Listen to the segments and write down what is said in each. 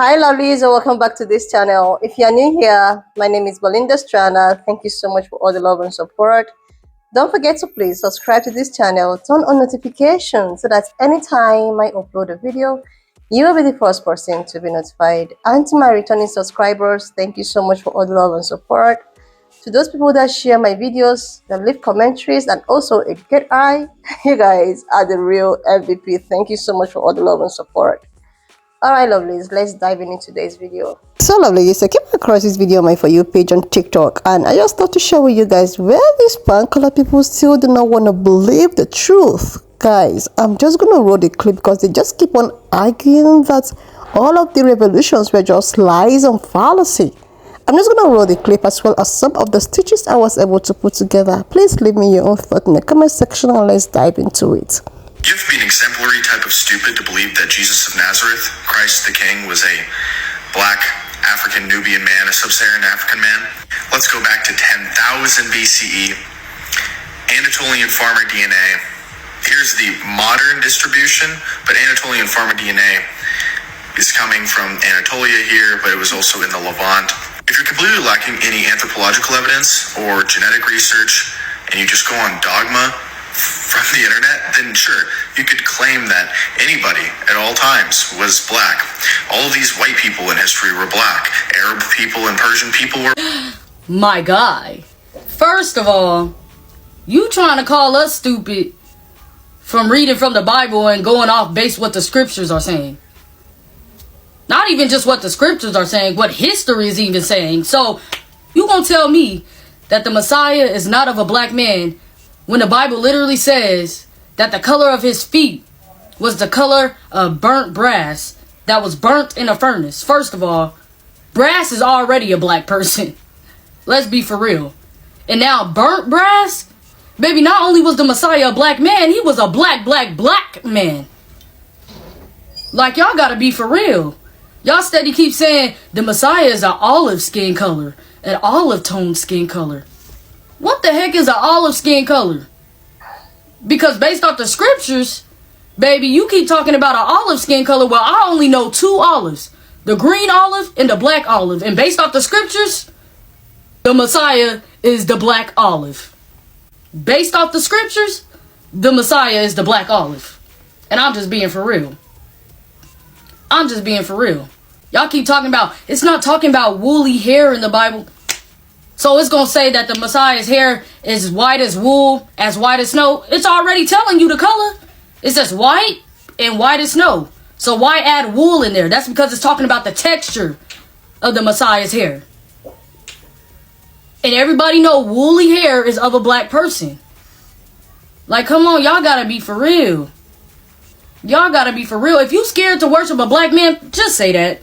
Hi lovelies and welcome back to this channel. If you are new here, my name is Belinda Strana. Thank you so much for all the love and support. Don't forget to please subscribe to this channel, turn on notifications so that anytime I upload a video, you will be the first person to be notified. And to my returning subscribers, thank you so much for all the love and support. To those people that share my videos, that leave commentaries, and also a good eye, you guys are the real MVP. Thank you so much for all the love and support. Alright lovelies, let's dive into today's video. So lovelies, I came across this video on my For You page on TikTok, and I just thought to share with you guys where these pan-color people still do not want to believe the truth. Guys, I'm just gonna roll the clip because they just keep on arguing that all of the revolutions were just lies and fallacy. I'm just gonna roll the clip as well as some of the stitches I was able to put together. Please leave me your own thought in the comment section and let's dive into it. You have to be an exemplary type of stupid to believe that Jesus of Nazareth, Christ the King, was a black African Nubian man, a sub-Saharan African man. Let's go back to 10,000 BCE, Anatolian farmer DNA. Here's the modern distribution, but Anatolian farmer DNA is coming from Anatolia here, but it was also in the Levant. If you're completely lacking any anthropological evidence or genetic research, and you just go on dogma from the internet, then sure, you could claim that anybody at all times was black. All of these white people in history were black. Arab people and Persian people were... My guy, first of all, you trying to call us stupid from reading from the Bible and going off based what the scriptures are saying. Not even just what the scriptures are saying, what history is even saying. So, you gonna tell me that the Messiah is not of a black man when the Bible literally says that the color of his feet was the color of burnt brass that was burnt in a furnace. First of all, brass is already a black person. Let's be for real. And now burnt brass? Baby, not only was the Messiah a black man, he was a black man. Like, y'all gotta be for real. Y'all steady keep saying the Messiah is an olive skin color, an olive tone skin color. What the heck is an olive skin color? Because based off the scriptures, baby, you keep talking about an olive skin color. Well, I only know two olives. The green olive and the black olive. And based off the scriptures, the Messiah is the black olive. Based off the scriptures, the Messiah is the black olive. And I'm just being for real. I'm just being for real. Y'all keep talking about, it's not talking about woolly hair in the Bible. So it's going to say that the Messiah's hair is white as wool, as white as snow. It's already telling you the color. It says white and white as snow. So why add wool in there? That's because it's talking about the texture of the Messiah's hair. And everybody know woolly hair is of a black person. Like, come on, y'all got to be for real. Y'all got to be for real. If you scared to worship a black man, just say that.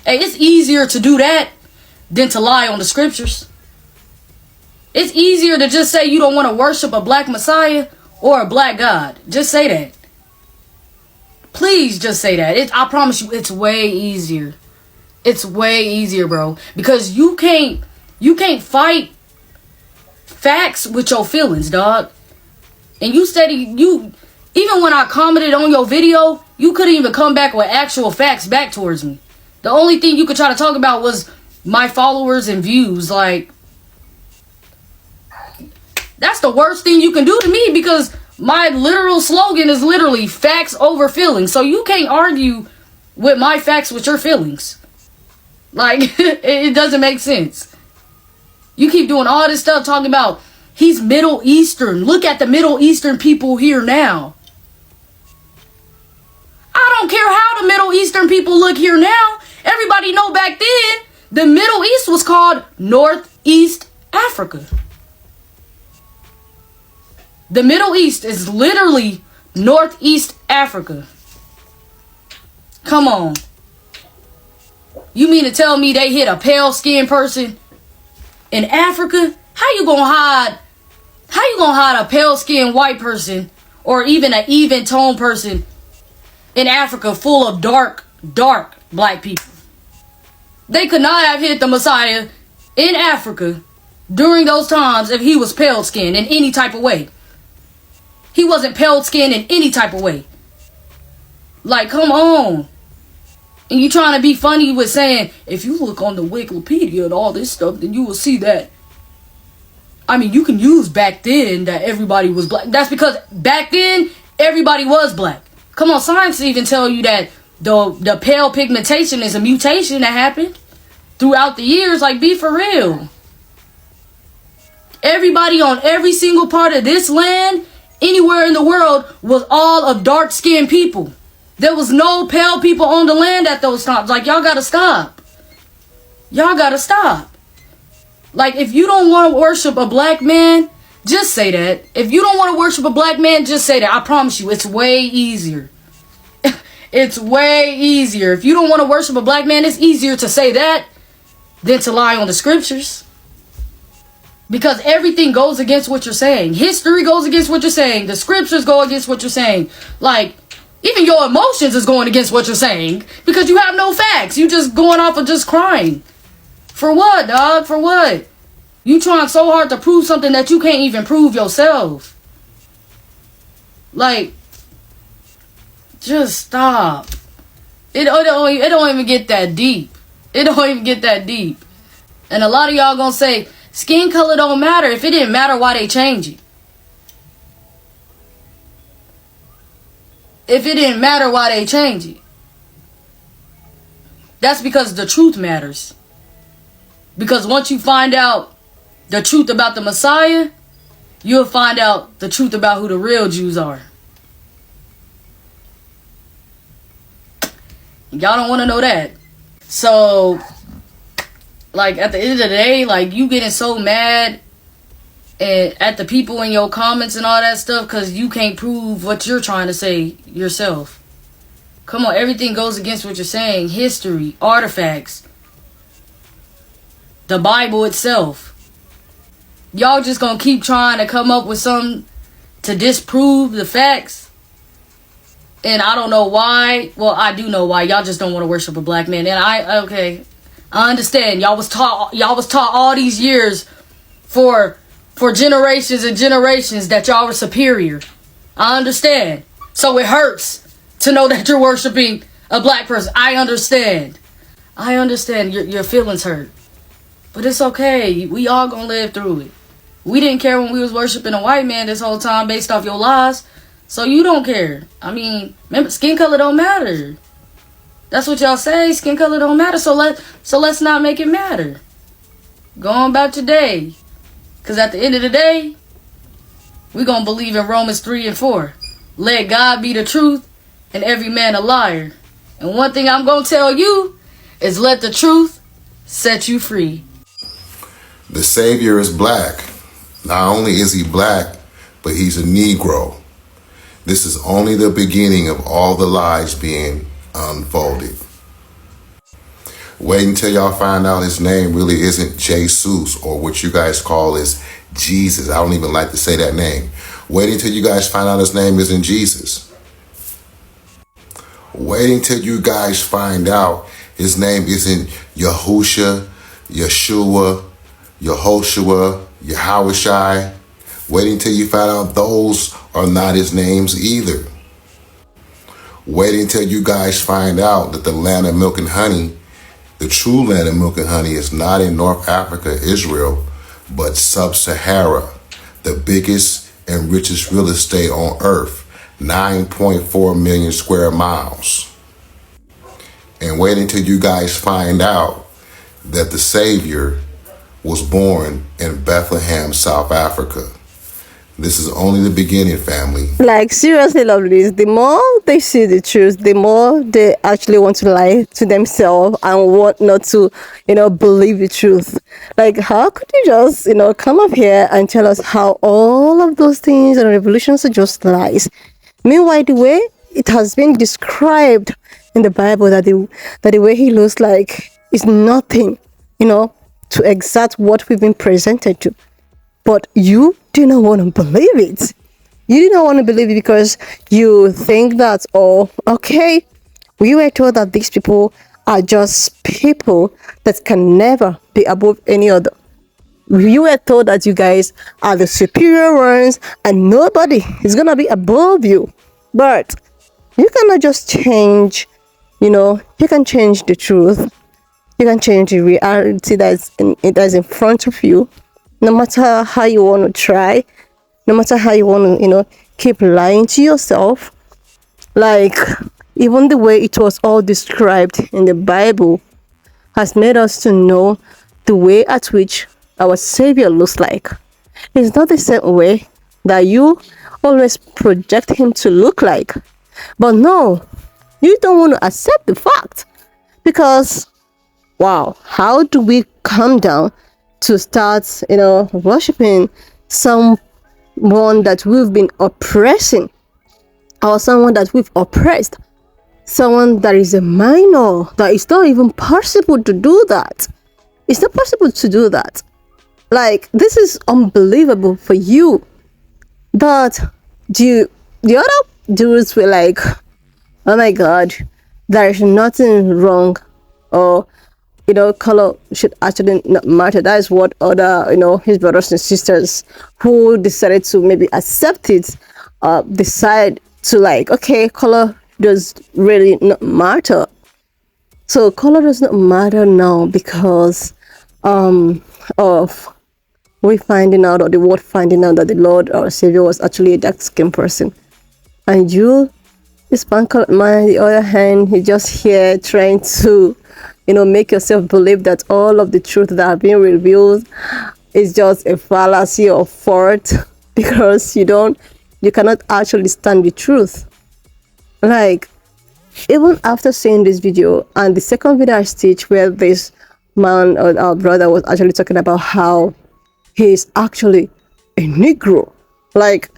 Hey, it's easier to do that than to lie on the scriptures. It's easier to just say you don't want to worship a black Messiah or a black God. Just say that. Please just say that. I promise you, it's way easier. It's way easier, bro. Because you can't fight facts with your feelings, dog. And even when I commented on your video, you couldn't even come back with actual facts back towards me. The only thing you could try to talk about was my followers and views. Like, that's the worst thing you can do to me because my literal slogan is literally facts over feelings. So you can't argue with my facts with your feelings. Like, it doesn't make sense. You keep doing all this stuff talking about he's Middle Eastern. Look at the Middle Eastern people here now. I don't care how the Middle Eastern people look here now. Everybody know back then the Middle East was called Northeast Africa. The Middle East is literally Northeast Africa. Come on. You mean to tell me they hit a pale skinned person in Africa? How you gonna hide a pale skinned white person or even an even tone person in Africa full of dark black people? They could not have hit the Messiah in Africa during those times if he was pale skinned in any type of way. He wasn't pale skinned in any type of way. Like, come on. And you trying to be funny with saying, if you look on the Wikipedia and all this stuff, then you will see that. I mean, you can use back then that everybody was black. That's because back then, everybody was black. Come on, science even tell you that the pale pigmentation is a mutation that happened throughout the years. Like, be for real. Everybody on every single part of this land, anywhere in the world, was all of dark-skinned people. There was no pale people on the land at those times. Like, y'all gotta stop. Y'all gotta stop. Like, if you don't want to worship a black man, just say that. If you don't want to worship a black man, just say that. I promise you, it's way easier. It's way easier. If you don't want to worship a black man, it's easier to say that than to lie on the scriptures. Because everything goes against what you're saying. History goes against what you're saying. The scriptures go against what you're saying. Like, even your emotions is going against what you're saying. Because you have no facts. You just going off of just crying. For what, dog? For what? You trying so hard to prove something that you can't even prove yourself. Like, just stop. It don't even get that deep. It don't even get that deep. And a lot of y'all gonna say, skin color don't matter. If it didn't matter, why they change it? If it didn't matter, why they change it? That's because the truth matters. Because once you find out the truth about the Messiah, you'll find out the truth about who the real Jews are. Y'all don't want to know that. So, like, at the end of the day, like, you getting so mad at the people in your comments and all that stuff because you can't prove what you're trying to say yourself. Come on, everything goes against what you're saying. History, artifacts, the Bible itself. Y'all just gonna keep trying to come up with something to disprove the facts. And I don't know why. Well, I do know why. Y'all just don't want to worship a black man. And I understand. Y'all was taught all these years for generations and generations that y'all were superior. I understand. So it hurts to know that you're worshiping a black person. I understand. Your feelings hurt. But it's okay. We all gonna live through it. We didn't care when we was worshiping a white man this whole time based off your lies. So you don't care. I mean, remember, skin color don't matter. That's what y'all say. Skin color don't matter. So let's not make it matter. Go on about your day. Because at the end of the day, we're going to believe in Romans 3 and 4. Let God be the truth and every man a liar. And one thing I'm going to tell you is let the truth set you free. The Savior is black. Not only is he black, but he's a Negro. This is only the beginning of all the lies being unfolded. Wait until y'all find out his name really isn't Jesus, or what you guys call is Jesus. I don't even like to say that name. Wait until you guys find out his name isn't Jesus. Wait until you guys find out his name isn't Yahusha, Yeshua, Yehoshua, Yahushai. Wait until you find out those are not his names either. Wait until you guys find out that the land of milk and honey, the true land of milk and honey, is not in North Africa, Israel, but Sub-Sahara, the biggest and richest real estate on earth, 9.4 million square miles. And wait until you guys find out that the Savior was born in Bethlehem, South Africa. This is only the beginning, family. Like, seriously, lovelies, the more they see the truth, the more they actually want to lie to themselves and want not to, believe the truth. Like, how could you just, come up here and tell us how all of those things and revolutions are just lies? Meanwhile, the way it has been described in the Bible that the way he looks like is nothing, to exact what we've been presented to. But you do not want to believe it. You do not want to believe it because you think that, okay, we were told that these people are just people that can never be above any other. You were told that you guys are the superior ones and nobody is going to be above you. But you cannot just change You can change the truth. You can change the reality that's in front of you. No matter how you want to try, no matter how you want to, keep lying to yourself. Like, even the way it was all described in the Bible has made us to know the way at which our Savior looks like. It's not the same way that you always project him to look like. But no, you don't want to accept the fact. Because, wow, how do we come down to start, worshiping someone that we've been oppressing, or someone that we've oppressed, someone that is a minor, that it's not even possible to do that. It's not possible to do that. Like, this is unbelievable for you. But the other dudes were like, oh my god, there is nothing wrong, or color should actually not matter. That is what other, his brothers and sisters who decided to maybe accept it, decide to, like, okay, color does really not matter. So color does not matter now because of we finding out, or the world finding out, that the Lord, our Savior, was actually a dark-skinned person. And you, this man, on the other hand, you're just here trying to, make yourself believe that all of the truth that have been revealed is just a fallacy or fraud because you cannot actually stand the truth. Like, even after seeing this video and the second video I stitched, where this man, or our brother, was actually talking about how he's actually a Negro. Like,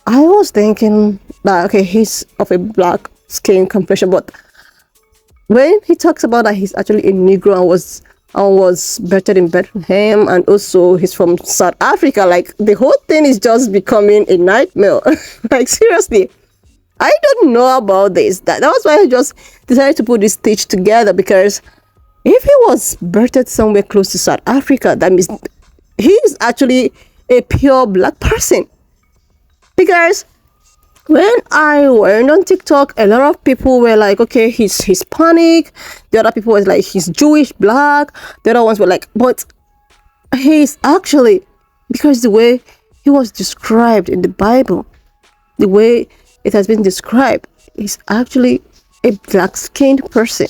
I was thinking that, okay, he's of a black skin complexion, but when he talks about that he's actually a Negro and was birthed in Bethlehem, and also he's from South Africa, like, the whole thing is just becoming a nightmare. Like, seriously, I don't know about this. That was why I just decided to put this stitch together, because if he was birthed somewhere close to South Africa, that means he's actually a pure black person. Because when I went on TikTok, a lot of people were like, okay, he's Hispanic. The other people was like, he's Jewish, black. The other ones were like, but he's actually, because the way he was described in the Bible, the way it has been described, he's actually a black-skinned person.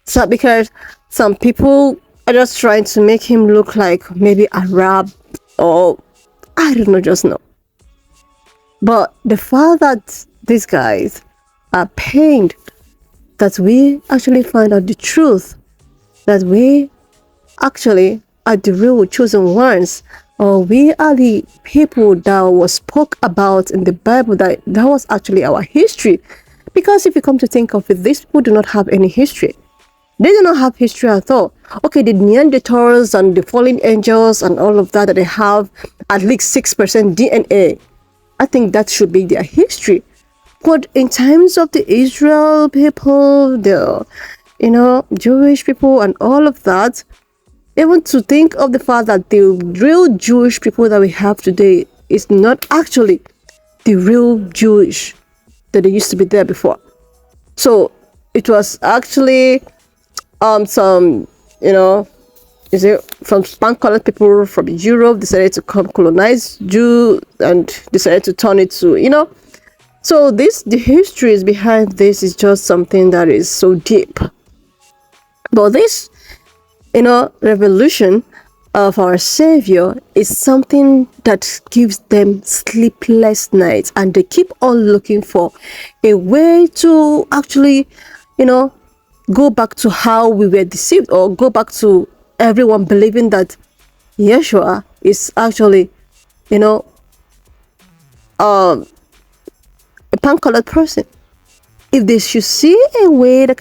So because some people are just trying to make him look like maybe Arab, or I don't know, just know. But the fact that these guys are pained that we actually find out the truth, that we actually are the real chosen ones, or we are the people that was spoke about in the Bible, that was actually our history. Because if you come to think of it, these people do not have any history. They do not have history at all. Okay, the Neanderthals and the fallen angels and all of that they have at least 6% DNA. I think that should be their history. But in times of the Israel people, the, Jewish people and all of that, even to think of the fact that the real Jewish people that we have today is not actually the real Jewish that they used to be there before. So it was actually some, is it from Span-colored people from Europe decided to come colonize Jew and decided to turn it to, So the histories behind this is just something that is so deep. But this, revolution of our Savior is something that gives them sleepless nights, and they keep on looking for a way to actually, go back to how we were deceived, or go back to everyone believing that Yeshua is actually, a pan-colored person. If they should see a way that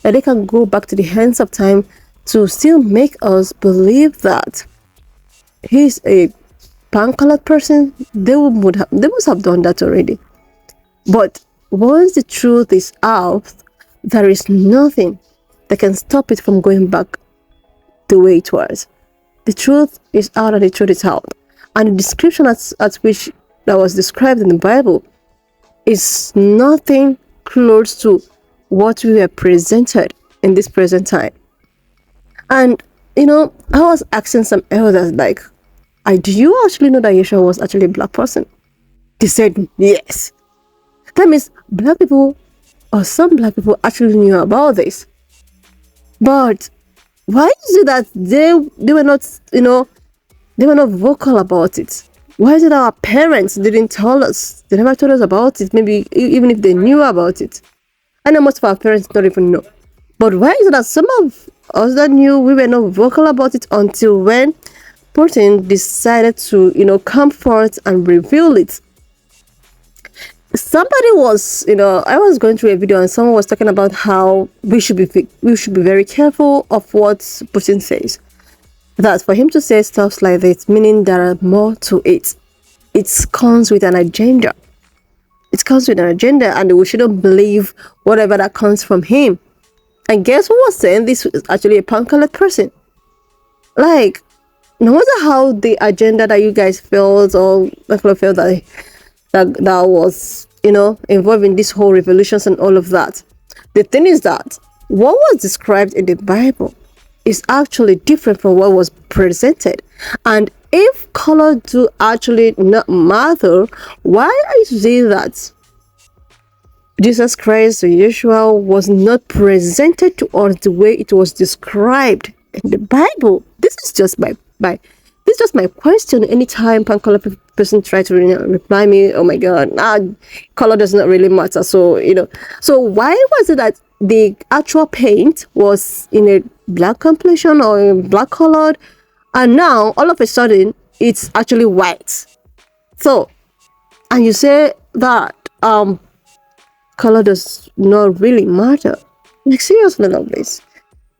they can go back to the hands of time to still make us believe that he's a pan-colored person, they must have done that already. But once the truth is out, there is nothing that can stop it from going back the way it was. The truth is out and the truth is out. And the description at which that was described in the Bible is nothing close to what we were presented in this present time. And I was asking some elders like, do you actually know that Yeshua was actually a black person? They said yes. That means black people, or some black people, actually knew about this. But why is it that they were not, they were not vocal about it? Why is it that our parents didn't tell us? They never told us about it. Maybe even if they knew about it. I know most of our parents don't even know. But why is it that some of us that knew, we were not vocal about it until when Putin decided to, come forth and reveal it? Somebody was, I was going through a video and someone was talking about how we should be very careful of what Putin says. That for him to say stuff like this, meaning there are more to it. It comes with an agenda. It comes with an agenda, and we shouldn't believe whatever that comes from him. And guess who was saying this is actually a pan-colored person? Like, no matter how the agenda that you guys felt or felt that was, involved in this whole revolutions and all of that. The thing is that what was described in the Bible is actually different from what was presented. And if color do actually not matter, why is it that Jesus Christ or Yeshua was not presented to us the way it was described in the Bible? This is just my question. Anytime pan color person try to reply me, oh my god, color does not really matter. So so why was it that the actual paint was in a black complexion or black colored, and now all of a sudden it's actually white? So, and you say that color does not really matter. Like, seriously, lovelies.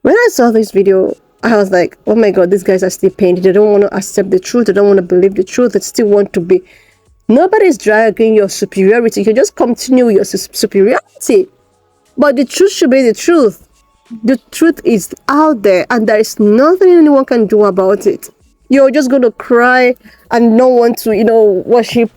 When I saw this video, I was like, oh my god, these guys are still painted. They don't want to accept the truth. They don't want to believe the truth. They still want to be. Nobody's dragging your superiority. You can just continue your superiority. But the truth should be the truth. The truth is out there, and there is nothing anyone can do about it. You're just going to cry and not want to, worship,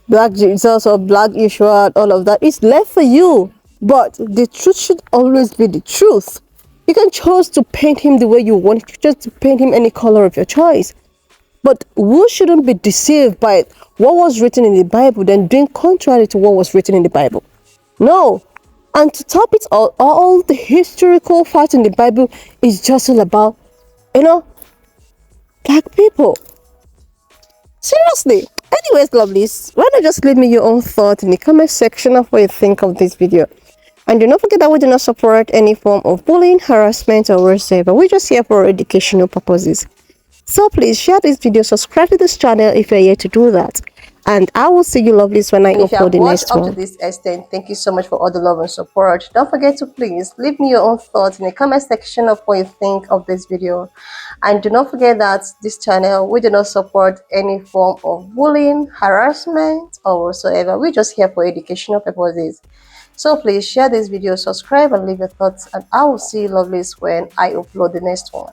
black Jesus or black Yeshua, all of that. It's left for you. But the truth should always be the truth. You can choose to paint him the way you want. You can just paint him any color of your choice. But we shouldn't be deceived by what was written in the Bible, then doing contrary to what was written in the Bible. No. And to top it all the historical facts in the Bible is just all about, black people. Seriously. Anyways, lovelies, why not just leave me your own thought in the comment section of what you think of this video. And do not forget that we do not support any form of bullying, harassment, or whatsoever. We're just here for educational purposes. So please share this video, subscribe to this channel if you're here to do that. And I will see you lovelies when I upload the next one. If you have watched up to this extent, thank you so much for all the love and support. Don't forget to please leave me your own thoughts in the comment section of what you think of this video. And do not forget that this channel, we do not support any form of bullying, harassment, or whatsoever. We're just here for educational purposes. So please share this video, subscribe, and leave your thoughts. And I will see you lovelies when I upload the next one.